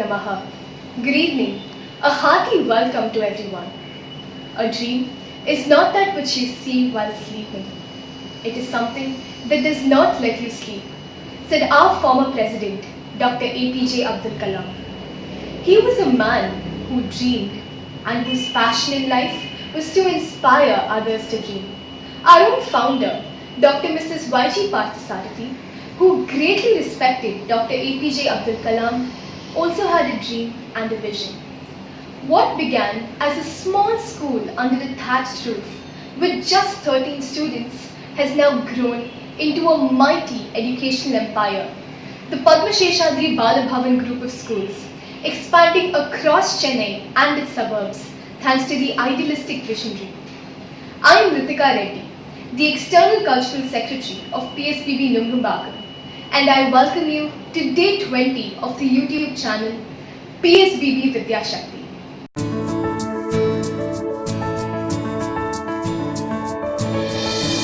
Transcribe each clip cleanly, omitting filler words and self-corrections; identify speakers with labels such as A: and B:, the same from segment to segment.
A: Namaha. Good evening. A hearty welcome to everyone. A dream is not that which you see while sleeping. It is something that does not let you sleep, said our former president, Dr. APJ Abdul Kalam. He was a man who dreamed and whose passion in life was to inspire others to dream. Our own founder, Dr. Mrs. YG Parthasarathy, who greatly respected Dr. APJ Abdul Kalam, also had a dream and a vision. What began as a small school under a thatched roof with just 13 students has now grown into a mighty educational empire, the Padma Sheshadri Bala Bhavan group of schools, expanding across Chennai and its suburbs thanks to the idealistic visionary. I am Ritika Reddy, the External Cultural Secretary of PSBB Nungumbakam, and I welcome you to Day 20 of the YouTube channel PSBB Vidya Shakti.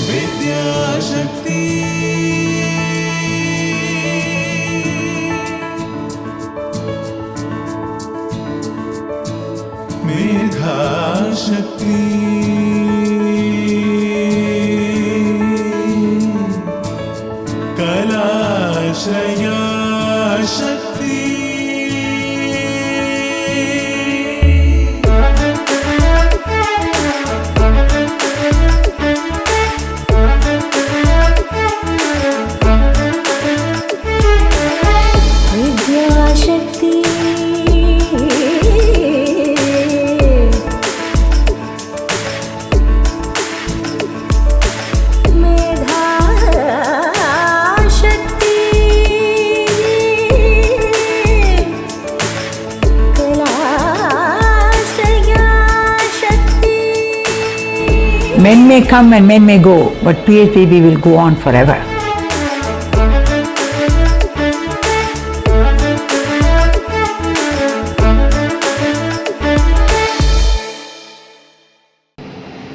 B: Vidya Shakti, Medha Shakti, Kalashraya Shakti.
C: Men may come and men may go, but PSBB will go on forever.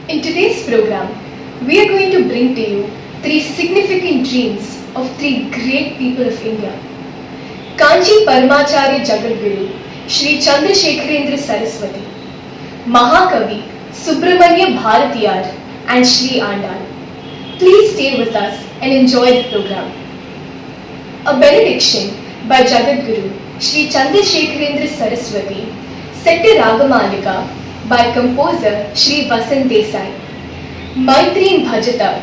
A: In today's program, we are going to bring to you three significant dreams of three great people of India. Kanchi Paramacharya Jagadguru, Shri Chandrasekharendra Saraswati, Mahakavi Subramanya Bharatiyar, and Shri Andal. Please stay with us and enjoy the program. A benediction by Jagadguru Shri Chandrasekharendra Saraswati, set to Ragamalika by composer Shri Vasant Desai. Maitrein Bhajata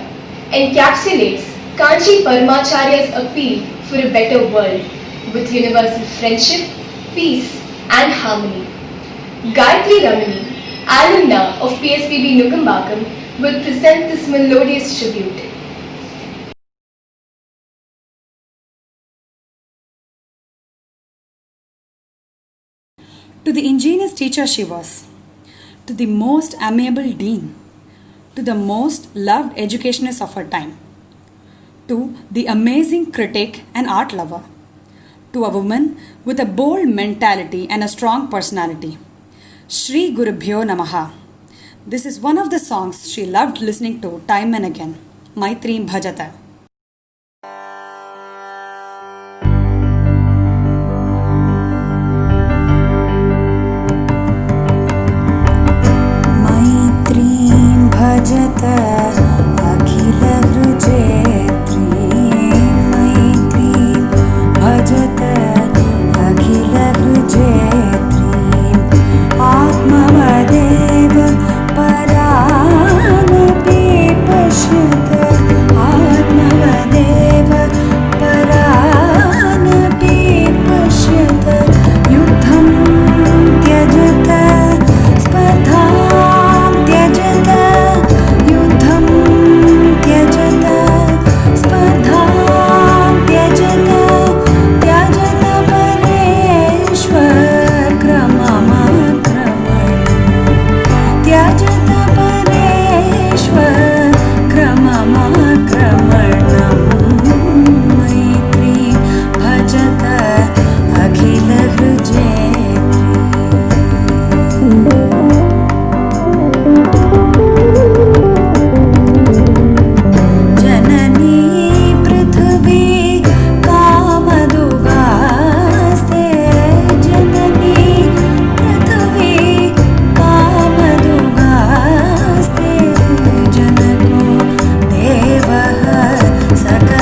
A: encapsulates Kanchi Paramacharya's appeal for a better world with universal friendship, peace and harmony. Gayatri Ramani, alumna of PSBB Nungumbakam, will present this melodious tribute.
D: To the ingenious teacher she was, to the most amiable dean, to the most loved educationist of her time, to the amazing critic and art lover, to a woman with a bold mentality and a strong personality. Shri Gurubhyo Namaha. This is one of the songs she loved listening to time and again, Maitrein Bhajata. Maitrein Bhajata Akhila Vrujetri, Maitrein Bhajata Akhila Vrujetri, Atmavadeva Paranapi Pashyata, Atmavadeva Paranapi Pashyata, Yudham Tyajata Spardham Tyajata, Yudham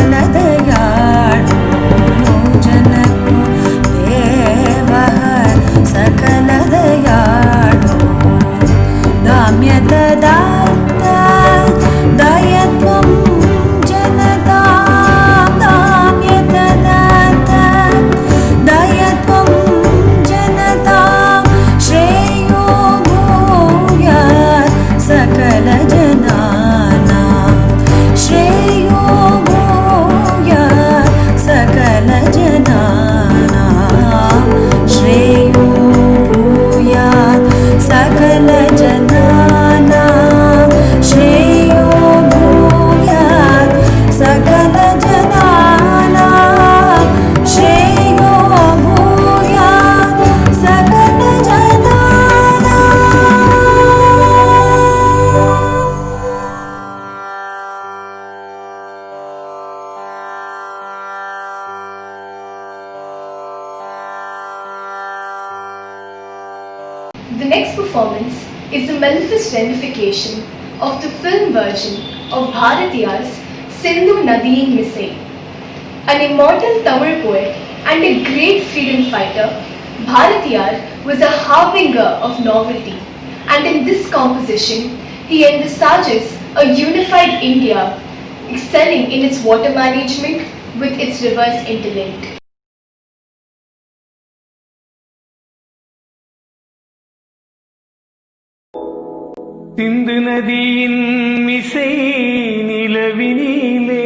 E: सकलदयाळु जनको देवः सकलदयाळु दाम्यतदात्ता दयत्वं जनतां दाम्यतदात्ता दयत्वं जनतां श्रेयो भूयात् सकलजनानां श्रेयो भूयात् सकलजनानां श्रेयो भूयात् सकलजनानां श्रेयो भूयात् सकलजनानां श्रेयो भूयात्
A: The next performance is the mellifluous rendification of the film version of Bharatiya's Sindhu Nadin Misai. An immortal Tamil poet and a great freedom fighter, Bharatiyar was a harbinger of novelty, and in this composition, he envisages a unified India, excelling in its water management with its rivers interlinked.
F: சிந்து நதியின் மிசை நிலவினிலே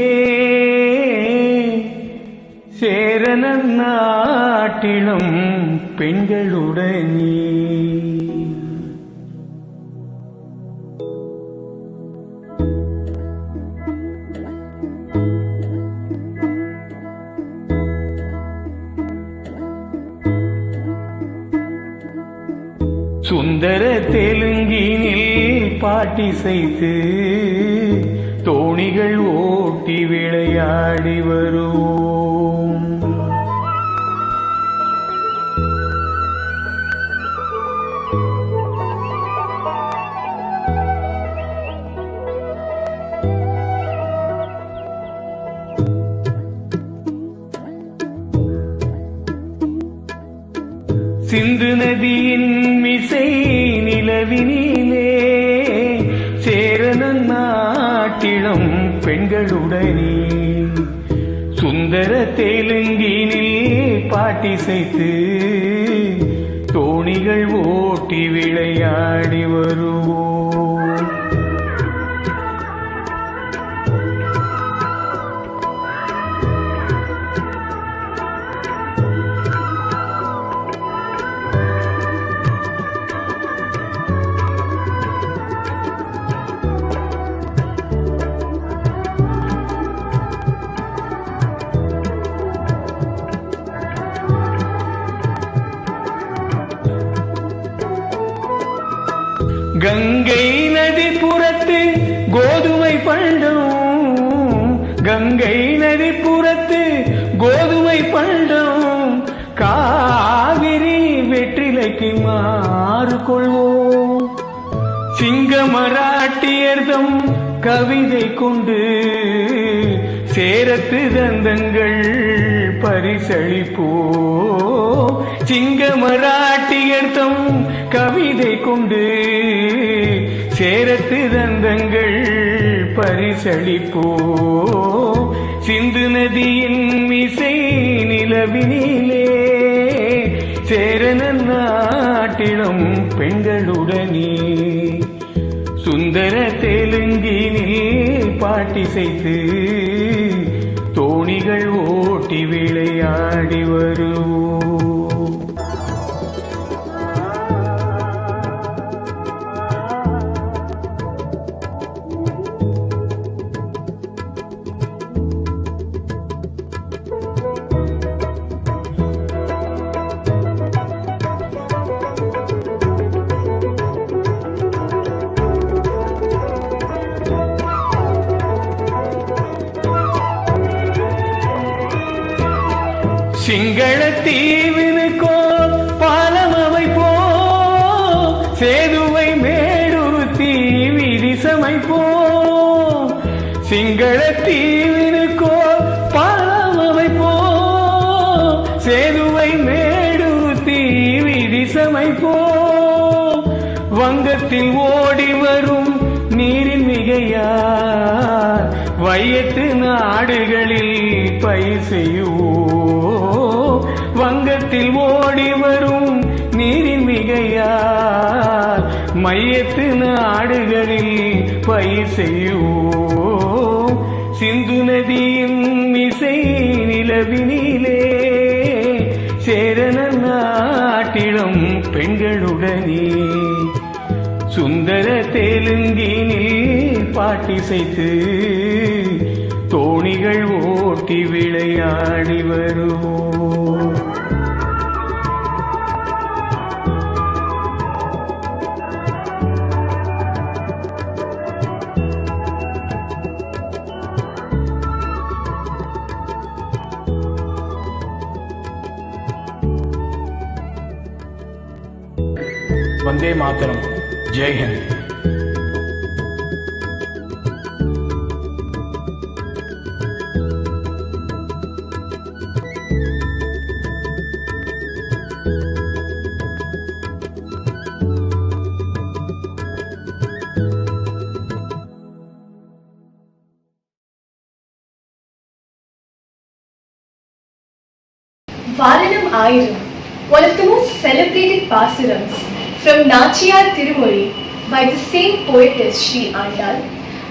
F: சேரன நாட்டிலும் பெண்களுடனே சுந்தர தெலுங்கினில் பாட்டிசைத்து தோணிகள் ஓட்டி விளையாடி வருவோம். சிந்து நதியின் மிசை நிலவினிலே சேரன நாட்டிலும் பெண்களுடனே சுந்தர தெலுங்கினில் பாட்டிசைத்து தோணிகள் ஓட்டி விளையாடி வருவோம். கங்கை நதி புறத்து கோதுமை பண்டம், கங்கை நதி புறத்து கோதுமை பண்டம், காவிரி வெற்றிலைக்கு மாறு கொள்வோம். சிங்க மராட்டியர்தம் கவிதை கொண்டு சேரத்து தந்தங்கள் பரிசளிப்போ. சிங்க மராட்டியர்தம் கவிதை கொண்டு சேரத்து தந்தங்கள் பரிசளிப்போ. சிந்து நதியின் மிசை நிலவினிலே சேரன நாட்டிலும் பெண்களுடனே சுந்தர தெலுங்கினில் பாட்டிசைத்து தோணிகள் ஓட்டி விளையாடி வருவோம். சிங்கள தீவினுக்கோ பாலம் அமைப்போ, சேதுவை மேடுருத்தி விதி சமைப்போ. சிங்கள தீவினுக்கோ வங்கத்தில் ஓடி வரும் நீரின் மிகையார் வையத்து நாடுகளில் பயிர் செய்யுவோம். வங்கத்தில் ஓடி வரும் நீரின் மிகையார் மையத்து நாடுகளில் பயிர் செய்யுவோம். சிந்து நதியின் இசை நிலவினிலே சேரன நாட்டிலும் பெண்களுடனே சுந்தர தெலுங்கினில் பாட்டிசைத்து தோணிகள் ஓட்டி விளையாடி வருவோம். वंदे मातरम. जय Hind.
A: Varanam Ayiram, one of the most celebrated pasarams from Nachiyar Tirumozhi by the same poetess Sri Andal,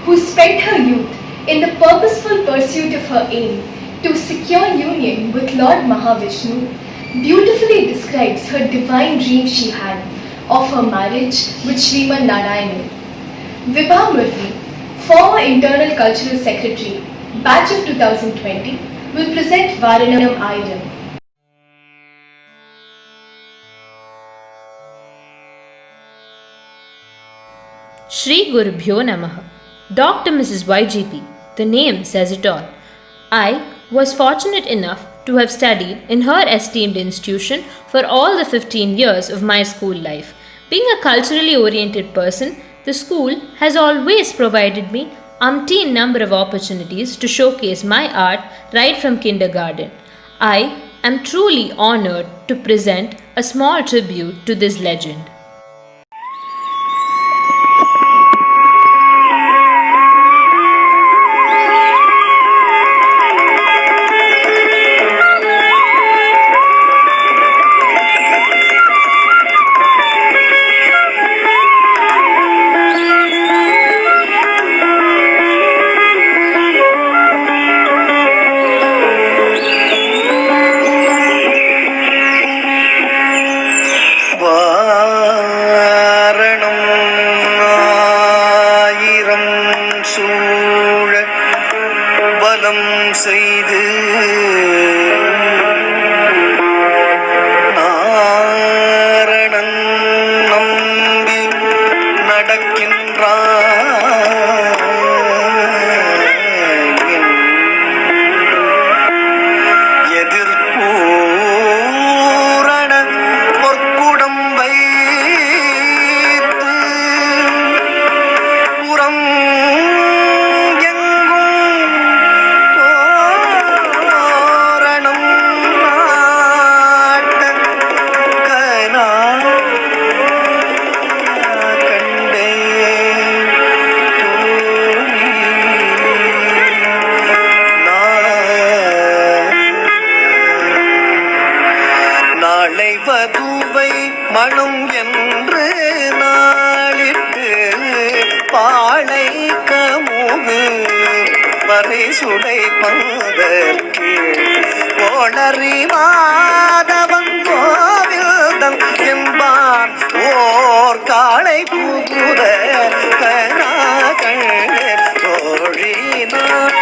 A: who spent her youth in the purposeful pursuit of her aim to secure union with Lord Mahavishnu, beautifully describes her divine dream she had of her marriage with Sriman Narayanan. Vibha Murthy, former Internal Cultural Secretary, batch of 2020, will present Varanam Ayiram.
G: Shri Gurubhyo Namaha. Dr. Mrs. YGP, the name says it all. I was fortunate enough to have studied in her esteemed institution for all the 15 years of my school life. Being a culturally oriented person, the school has always provided me umpteen number of opportunities to showcase my art right from kindergarten. I am truly honored to present a small tribute to this legend.
H: செய்து நாரணன் நம்பி நடக்கின்றான் எதிர்கூரண பொற்குடம் வைத்து புறம் வதுவை மனம் என்று நாளிட்டு பாளை கமுகு வரை சுடை பந்தற்கு கோளறி மாதவன் கோவில்தன் என்பான் ஓர் காளை புகுத கணாகள் தோழினான்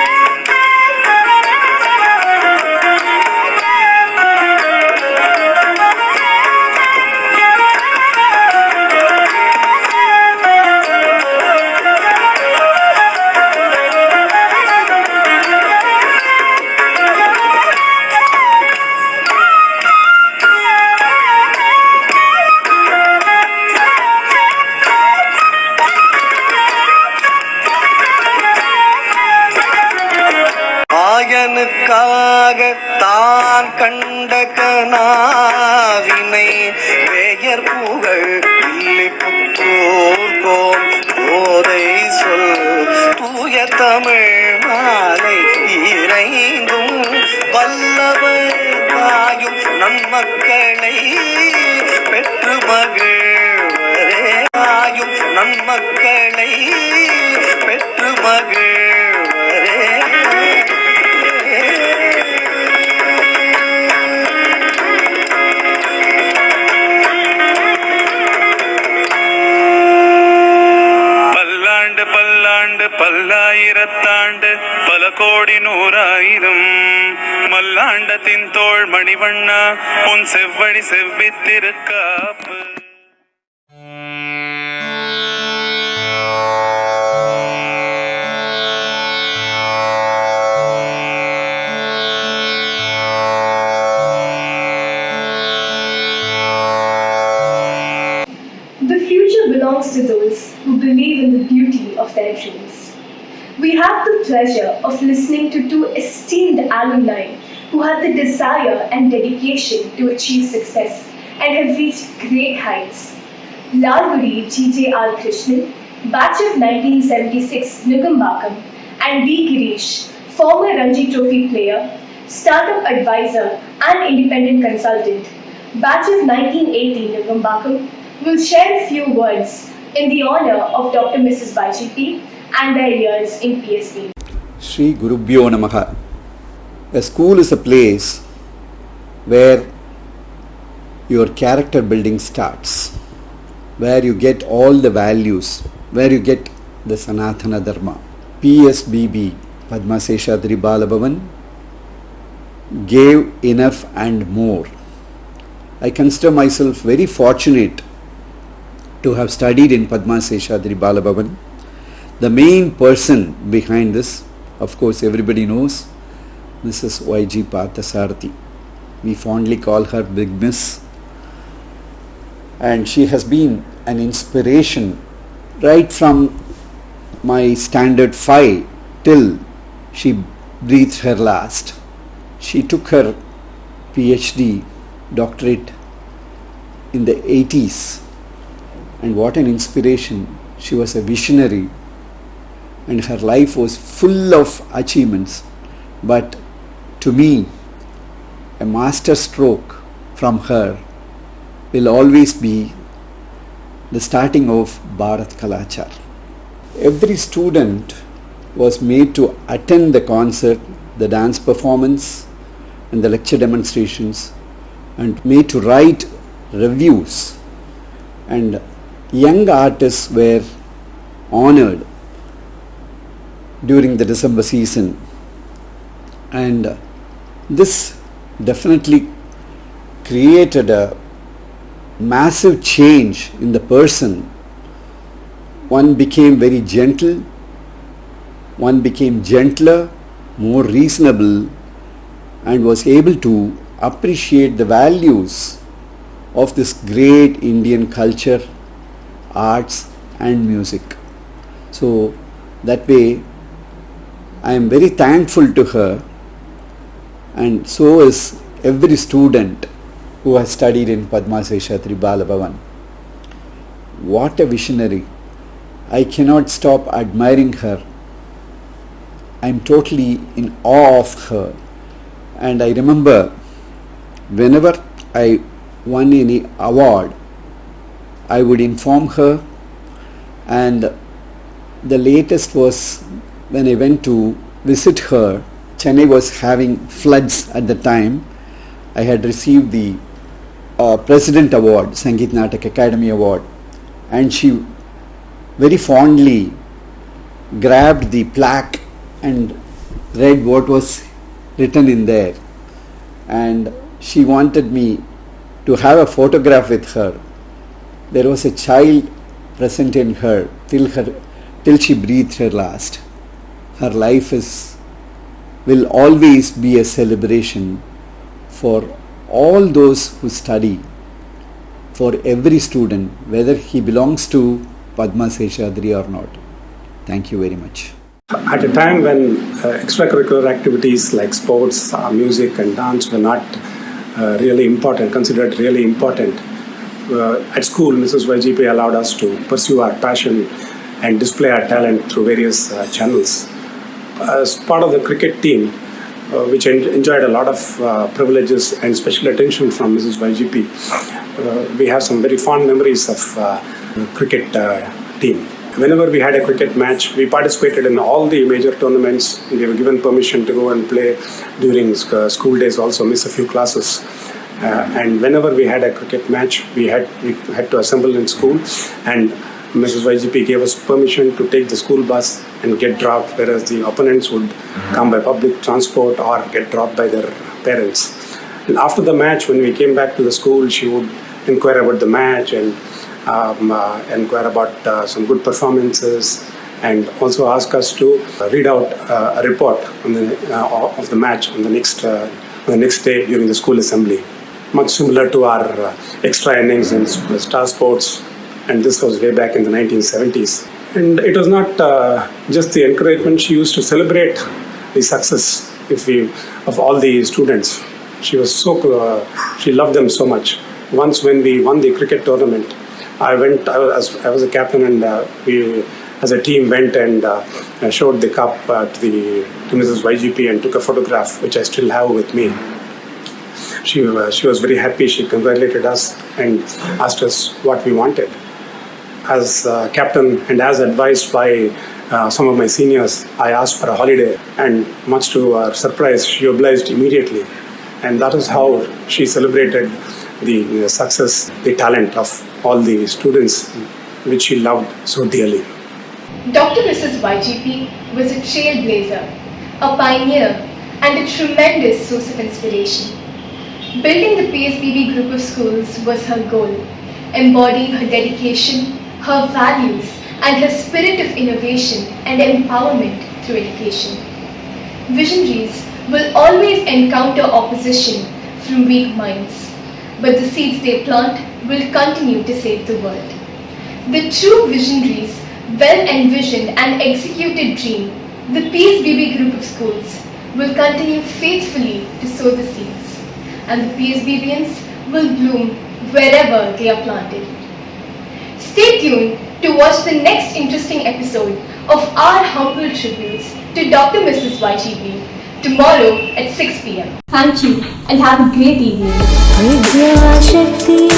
H: ஆயனுக்காக தான் கண்ட கனாவினை வேயர் புகழ் இல்லை புத்தோர் தமிழ் மாலை இறைந்தும் வல்லவர் தாயும் நன்மக்களை பெற்று மகிழ்வரே தாயும் நன்மக்களை பெற்று மகிழ்வரே.
B: பல்லாண்டு பல்லாயிரத்தாண்டு பல கோடி நூறாயிரம் மல்லாண்டத்தின் தோள் மணிவண்ணா உன் செவ்வழி செவ்வித்திருக்காப்பு.
A: The future belongs to those who believe in the beauty of their dreams. We have the pleasure of listening to two esteemed alumni who had the desire and dedication to achieve success and have reached great heights. Lalgudi G.J.R. Krishnan, batch of 1976 Nugambakam, and B. Girish, former Ranji Trophy player, startup advisor and independent consultant, batch of 1980 Nugambakam, will share a few words in the honor of Dr. Mrs. YGP and their years in PSB.
I: Shri Gurubhyo Namaha. A school is a place where your character building starts, where you get all the values, where you get the Sanatana Dharma. PSBB, Padma Seshadri Balabhavan, gave enough and more. I consider myself very fortunate to have studied in Padma Seshadri Balabhavan. The main person behind this, of course everybody knows, Mrs. Y.G. Parthasarathi. We fondly call her Big Miss. And she has been an inspiration right from my standard 5 till she breathed her last. She took her PhD doctorate in the 80s. And what an inspiration. She was a visionary and her life was full of achievements. But to me, a master stroke from her will always be the starting of Bharat Kalachar. Every student was made to attend the concert, the dance performance and the lecture demonstrations, and made to write reviews, and young artists were honored during the December season. And this definitely created a massive change in the person. One became very gentle, one became gentler, more reasonable, and was able to appreciate the values of this great Indian culture, arts and music. So that way I am very thankful to her, and so is every student who has studied in Padma Seshadri Balabhavan. What a visionary. I cannot stop admiring her. I am totally in awe of her. And I remember whenever I won any award, I would inform her, and the latest was when I went to visit her. Chennai was having floods at the time. I had received the President Award, Sangeet Natak Academy Award, and she very fondly grabbed the plaque and read what was written in there, and she wanted me to have a photograph with her. There was a child present in her till she breathed her last. Her life will always be a celebration for all those who study, for every student, whether he belongs to Padma Seshadri or not. Thank you very much.
J: At a time when extracurricular activities like sports, music and dance were not considered really important, at school Mrs. YGP allowed us to pursue our passion and display our talent through various channels. As part of the cricket team, which enjoyed a lot of privileges and special attention from Mrs. YGP, we have some very fond memories of cricket team. Whenever we had a cricket match, we participated in all the major tournaments. We were given permission to go and play during school days, also miss a few classes. And whenever we had a cricket match, we had to assemble in school, and Mrs. YGP gave us permission to take the school bus and get dropped, whereas the opponents would come by public transport or get dropped by their parents. And after the match, when we came back to the school, she would inquire about the match and inquire about some good performances, and also ask us to read out a report on of the match on the next day during the school assembly. Much similar to our extra innings in Star Sports, and this was way back in the 1970s. And it was not just the encouragement; she used to celebrate the success of all the students. She was she loved them so much. Once when we won the cricket tournament, I was a captain, and we as a team went and showed the cup to Mrs. YGP and took a photograph, which I still have with me. She was very happy. She congratulated us and asked us what we wanted. As captain and as advised by some of my seniors, I asked for a holiday, and much to our surprise, she obliged immediately. And that is how she celebrated the success, the talent of all the students, which she loved so dearly.
A: Dr. Mrs. YGP was a trailblazer, a pioneer, and a tremendous source of inspiration. Building the PSBB group of schools was her goal, embodying her dedication, her values, and her spirit of innovation and empowerment through education. Visionaries will always encounter opposition from weak minds, but the seeds they plant will continue to save the world. The true visionaries well envisioned and executed dream, the PSBB group of schools will continue faithfully to sow the seeds, and the PSBBians will bloom wherever they are planted. Stay tuned to watch the next interesting episode of our humble tributes to Dr. Mrs. YGP tomorrow at 6 p.m. Thank you and have a great evening.
E: Vidya Shakti